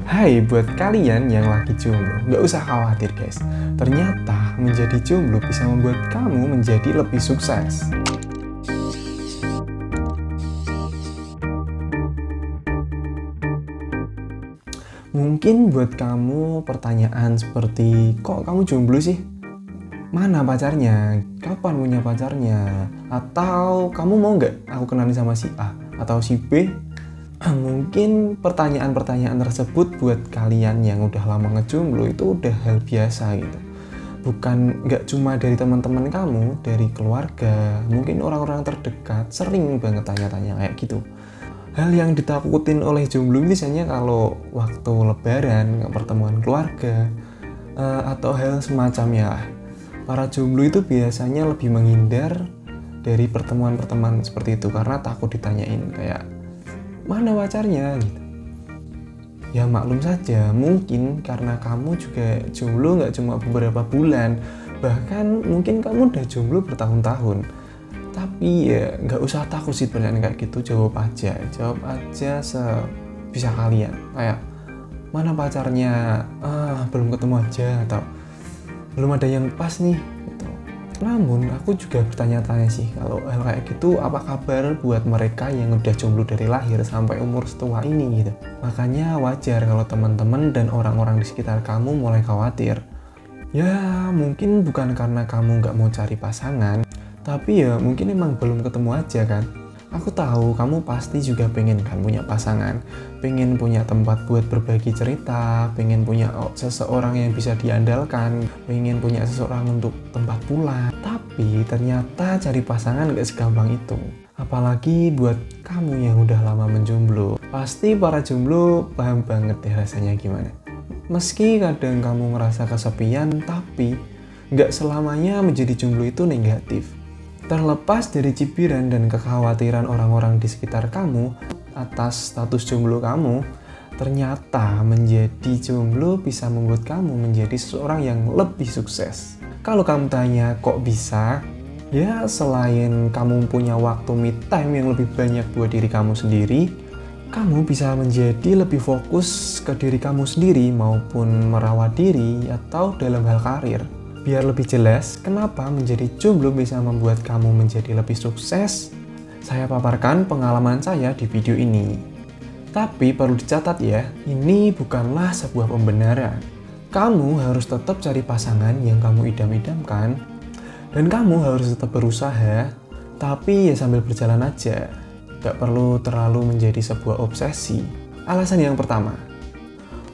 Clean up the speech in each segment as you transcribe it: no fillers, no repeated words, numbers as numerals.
Hai, buat kalian yang lagi jomblo, nggak usah khawatir guys. Ternyata menjadi jomblo bisa membuat kamu menjadi lebih sukses. Mungkin buat kamu pertanyaan seperti, kok kamu jomblo sih? Mana pacarnya? Kapan punya pacarnya? Atau kamu mau nggak aku kenalin sama si A atau si B? Mungkin pertanyaan-pertanyaan tersebut buat kalian yang udah lama ngejomblo itu udah hal biasa gitu. Bukan nggak cuma dari teman-teman kamu, dari keluarga, mungkin orang-orang terdekat sering banget tanya-tanya kayak gitu. Hal yang ditakutin oleh jomblo biasanya kalau waktu lebaran, pertemuan keluarga, atau hal semacamnya lah. Para jomblo itu biasanya lebih menghindar dari pertemuan-pertemuan seperti itu karena takut ditanyain kayak mana pacarnya gitu. Ya maklum saja, mungkin karena kamu juga jomblo nggak cuma beberapa bulan, bahkan mungkin kamu udah jomblo bertahun-tahun. Tapi ya nggak usah takut sih pertanyaan kayak gitu, jawab aja sebisa kalian. Kayak mana pacarnya, belum ketemu aja, atau belum ada yang pas nih gitu. Namun aku juga bertanya-tanya sih, kalau hal kayak gitu apa kabar buat mereka yang udah jomblo dari lahir sampai umur setua ini gitu. Makanya wajar kalau teman-teman dan orang-orang di sekitar kamu mulai khawatir. Ya mungkin bukan karena kamu nggak mau cari pasangan, tapi ya mungkin emang belum ketemu aja kan. Aku tahu kamu pasti juga pengen kan punya pasangan, pengen punya tempat buat berbagi cerita, pengen punya seseorang yang bisa diandalkan, pengen punya seseorang untuk tempat pulang. Tapi ternyata cari pasangan gak segampang itu. Apalagi buat kamu yang udah lama menjomblo. Pasti para jomblo paham banget deh rasanya gimana. Meski kadang kamu ngerasa kesepian, tapi gak selamanya menjadi jomblo itu negatif. Terlepas dari cibiran dan kekhawatiran orang-orang di sekitar kamu atas status jomblo kamu, ternyata menjadi jomblo bisa membuat kamu menjadi seseorang yang lebih sukses. Kalau kamu tanya kok bisa? Ya selain kamu punya waktu me time yang lebih banyak buat diri kamu sendiri, kamu bisa menjadi lebih fokus ke diri kamu sendiri maupun merawat diri atau dalam hal karir. Biar lebih jelas kenapa menjadi jomblo bisa membuat kamu menjadi lebih sukses, saya paparkan pengalaman saya di video ini. Tapi perlu dicatat ya, ini bukanlah sebuah pembenaran. Kamu harus tetap cari pasangan yang kamu idam-idamkan, dan kamu harus tetap berusaha, tapi ya sambil berjalan aja. Gak perlu terlalu menjadi sebuah obsesi. Alasan yang pertama,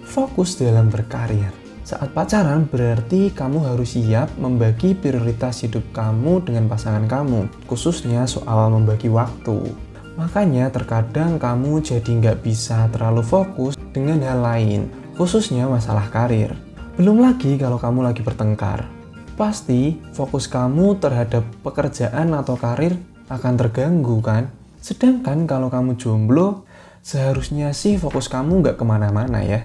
fokus dalam berkarir. Saat pacaran berarti kamu harus siap membagi prioritas hidup kamu dengan pasangan kamu, khususnya soal membagi waktu. Makanya terkadang kamu jadi nggak bisa terlalu fokus dengan hal lain, khususnya masalah karir. Belum lagi kalau kamu lagi bertengkar. Pasti fokus kamu terhadap pekerjaan atau karir akan terganggu kan? Sedangkan kalau kamu jomblo, seharusnya sih fokus kamu nggak kemana-mana ya.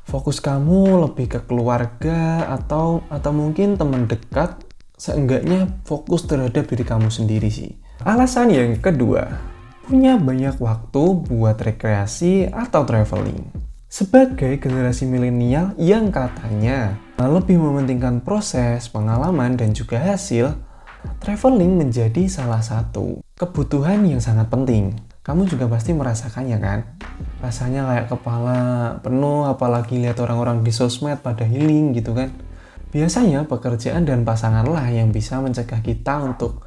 Fokus kamu lebih ke keluarga atau mungkin teman dekat, seenggaknya fokus terhadap diri kamu sendiri sih. Alasan yang kedua, punya banyak waktu buat rekreasi atau traveling. Sebagai generasi milenial yang katanya lebih mementingkan proses, pengalaman, dan juga hasil, traveling menjadi salah satu kebutuhan yang sangat penting. Kamu juga pasti merasakannya kan? Rasanya kayak kepala penuh apalagi lihat orang-orang di sosmed pada healing gitu kan. Biasanya pekerjaan dan pasanganlah yang bisa mencegah kita untuk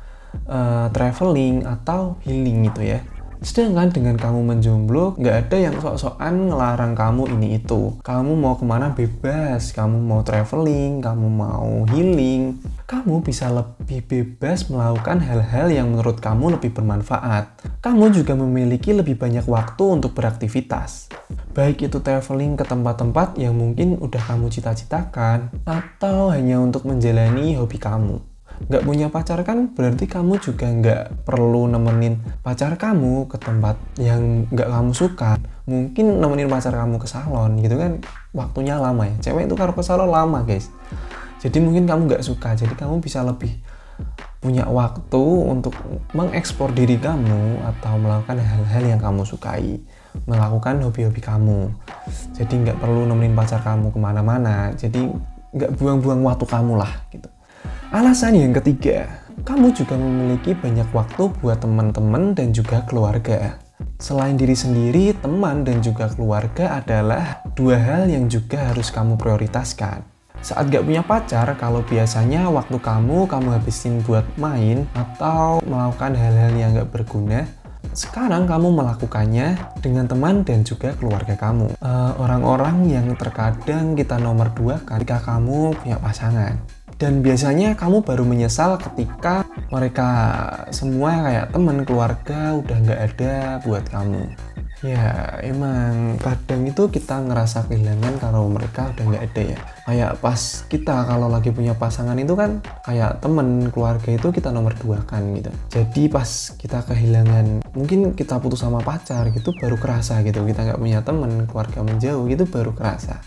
traveling atau healing gitu ya. Sedangkan dengan kamu menjomblo, nggak ada yang sok-sokan ngelarang kamu ini itu. Kamu mau kemana bebas, kamu mau traveling, kamu mau healing. Kamu bisa lebih bebas melakukan hal-hal yang menurut kamu lebih bermanfaat. Kamu juga memiliki lebih banyak waktu untuk beraktivitas. Baik itu traveling ke tempat-tempat yang mungkin udah kamu cita-citakan, atau hanya untuk menjalani hobi kamu. Nggak punya pacar kan berarti kamu juga nggak perlu nemenin pacar kamu ke tempat yang nggak kamu suka. Mungkin nemenin pacar kamu ke salon gitu kan waktunya lama ya. Cewek itu kalau ke salon lama guys. Jadi mungkin kamu nggak suka, jadi kamu bisa lebih punya waktu untuk mengekspor diri kamu atau melakukan hal-hal yang kamu sukai. melakukan hobi-hobi kamu. Jadi nggak perlu nemenin pacar kamu kemana-mana, jadi nggak buang-buang waktu kamu lah gitu. Alasan yang ketiga, kamu juga memiliki banyak waktu buat teman-teman dan juga keluarga. Selain diri sendiri, teman dan juga keluarga adalah dua hal yang juga harus kamu prioritaskan. Saat gak punya pacar, kalau biasanya waktu kamu habisin buat main atau melakukan hal-hal yang gak berguna, sekarang kamu melakukannya dengan teman dan juga keluarga kamu. Orang-orang yang terkadang kita nomor dua ketika kamu punya pasangan. Dan biasanya kamu baru menyesal ketika mereka semua kayak teman, keluarga udah nggak ada buat kamu. Ya emang kadang itu kita ngerasa kehilangan kalau mereka udah nggak ada ya. Kayak pas kita kalau lagi punya pasangan itu kan kayak teman, keluarga itu kita nomor dua kan gitu. Jadi pas kita kehilangan, mungkin kita putus sama pacar gitu baru kerasa gitu. Kita nggak punya teman, keluarga menjauh gitu baru kerasa.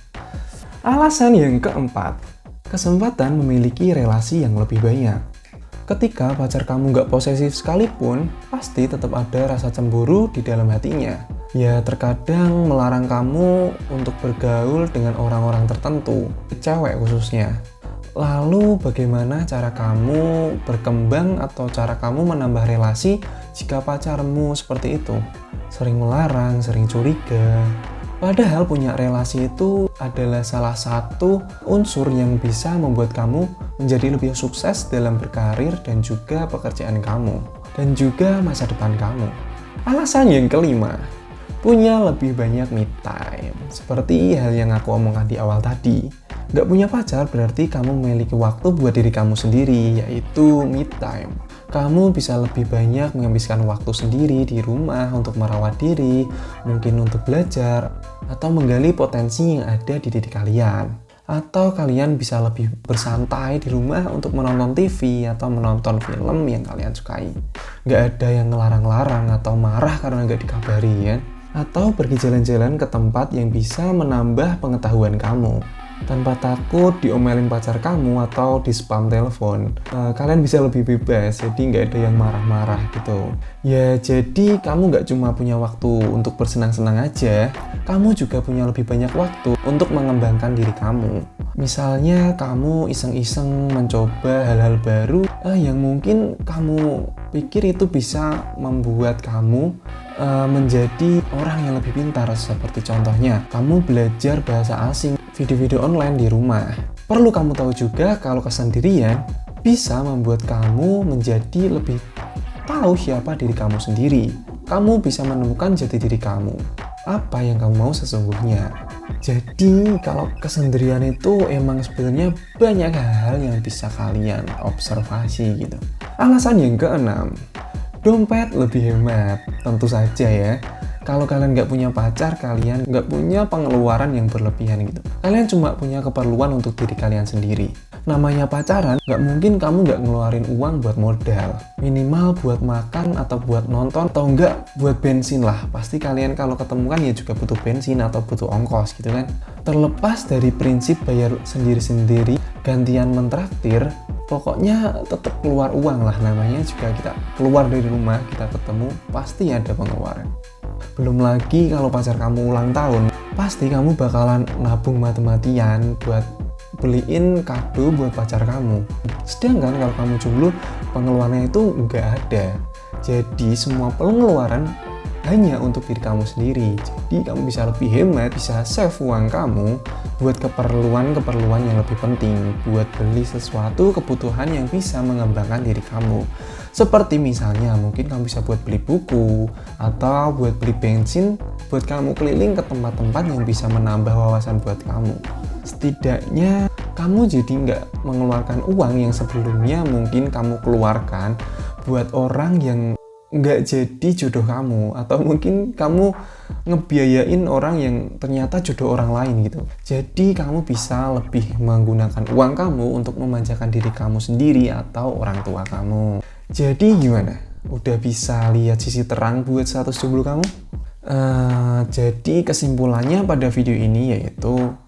Alasan yang keempat, kesempatan memiliki relasi yang lebih banyak. Ketika pacar kamu nggak posesif sekalipun, pasti tetap ada rasa cemburu di dalam hatinya. Ya terkadang melarang kamu untuk bergaul dengan orang-orang tertentu, cewek khususnya. Lalu bagaimana cara kamu berkembang atau cara kamu menambah relasi jika pacarmu seperti itu? Sering melarang, sering curiga. Padahal punya relasi itu adalah salah satu unsur yang bisa membuat kamu menjadi lebih sukses dalam berkarir dan juga pekerjaan kamu. Dan juga masa depan kamu. Alasan yang kelima, punya lebih banyak me time. Seperti hal yang aku omongkan di awal tadi. Gak punya pacar berarti kamu memiliki waktu buat diri kamu sendiri, yaitu me time. Kamu bisa lebih banyak menghabiskan waktu sendiri di rumah untuk merawat diri, mungkin untuk belajar, atau menggali potensi yang ada di diri kalian. Atau kalian bisa lebih bersantai di rumah untuk menonton TV atau menonton film yang kalian sukai. Gak ada yang ngelarang-larang atau marah karena gak dikabari ya. Atau pergi jalan-jalan ke tempat yang bisa menambah pengetahuan kamu. Tanpa takut diomelin pacar kamu atau di spam telepon. Kalian bisa lebih bebas, jadi nggak ada yang marah-marah gitu. Ya jadi kamu nggak cuma punya waktu untuk bersenang-senang aja, kamu juga punya lebih banyak waktu untuk mengembangkan diri kamu. Misalnya kamu iseng-iseng mencoba hal-hal baru yang mungkin kamu pikir itu bisa membuat kamu menjadi orang yang lebih pintar. Seperti contohnya, kamu belajar bahasa asing, video-video online di rumah. Perlu kamu tahu juga kalau kesendirian bisa membuat kamu menjadi lebih tahu siapa diri kamu sendiri. Kamu bisa menemukan jati diri kamu. Apa yang kamu mau sesungguhnya. Jadi kalau kesendirian itu emang sebenarnya banyak hal yang bisa kalian observasi gitu. Alasan yang keenam, dompet lebih hemat. Tentu saja ya. Kalau kalian nggak punya pacar, kalian nggak punya pengeluaran yang berlebihan gitu. Kalian cuma punya keperluan untuk diri kalian sendiri. Namanya pacaran, nggak mungkin kamu nggak ngeluarin uang buat modal. Minimal buat makan atau buat nonton, atau nggak buat bensin lah. Pasti kalian kalau ketemu kan ya juga butuh bensin atau butuh ongkos gitu kan. Terlepas dari prinsip bayar sendiri-sendiri, gantian mentraktir, pokoknya tetap keluar uang lah. Namanya juga kita keluar dari rumah, kita ketemu, pasti ada pengeluaran. Belum lagi kalau pacar kamu ulang tahun, pasti kamu bakalan nabung mati-matian buat beliin kado buat pacar kamu. Sedangkan kalau kamu jomblo, pengeluarannya itu nggak ada. Jadi semua pengeluaran hanya untuk diri kamu sendiri. Jadi kamu bisa lebih hemat, bisa save uang kamu buat keperluan-keperluan yang lebih penting, buat beli sesuatu kebutuhan yang bisa mengembangkan diri kamu. Seperti misalnya mungkin kamu bisa buat beli buku atau buat beli bensin buat kamu keliling ke tempat-tempat yang bisa menambah wawasan buat kamu. Setidaknya kamu jadi nggak mengeluarkan uang yang sebelumnya mungkin kamu keluarkan buat orang yang nggak jadi jodoh kamu, atau mungkin kamu ngebiayain orang yang ternyata jodoh orang lain gitu. Jadi kamu bisa lebih menggunakan uang kamu untuk memanjakan diri kamu sendiri atau orang tua kamu. Jadi gimana? Udah bisa lihat sisi terang buat status jomblo kamu? Jadi kesimpulannya pada video ini yaitu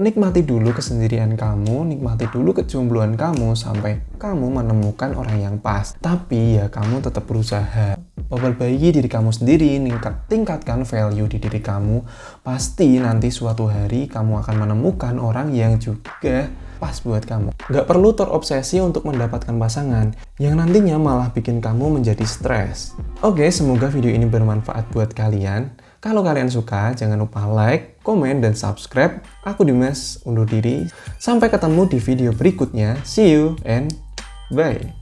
Nikmati dulu kesendirian kamu, nikmati dulu kejombloan kamu sampai kamu menemukan orang yang pas. Tapi ya kamu tetap berusaha. Perbaiki diri kamu sendiri, tingkatkan value di diri kamu. Pasti nanti suatu hari kamu akan menemukan orang yang juga pas buat kamu. Gak perlu terobsesi untuk mendapatkan pasangan yang nantinya malah bikin kamu menjadi stres. Oke, semoga video ini bermanfaat buat kalian. Kalau kalian suka, jangan lupa like, komen, dan subscribe. Aku Dimas, undur diri. Sampai ketemu di video berikutnya. See you and bye.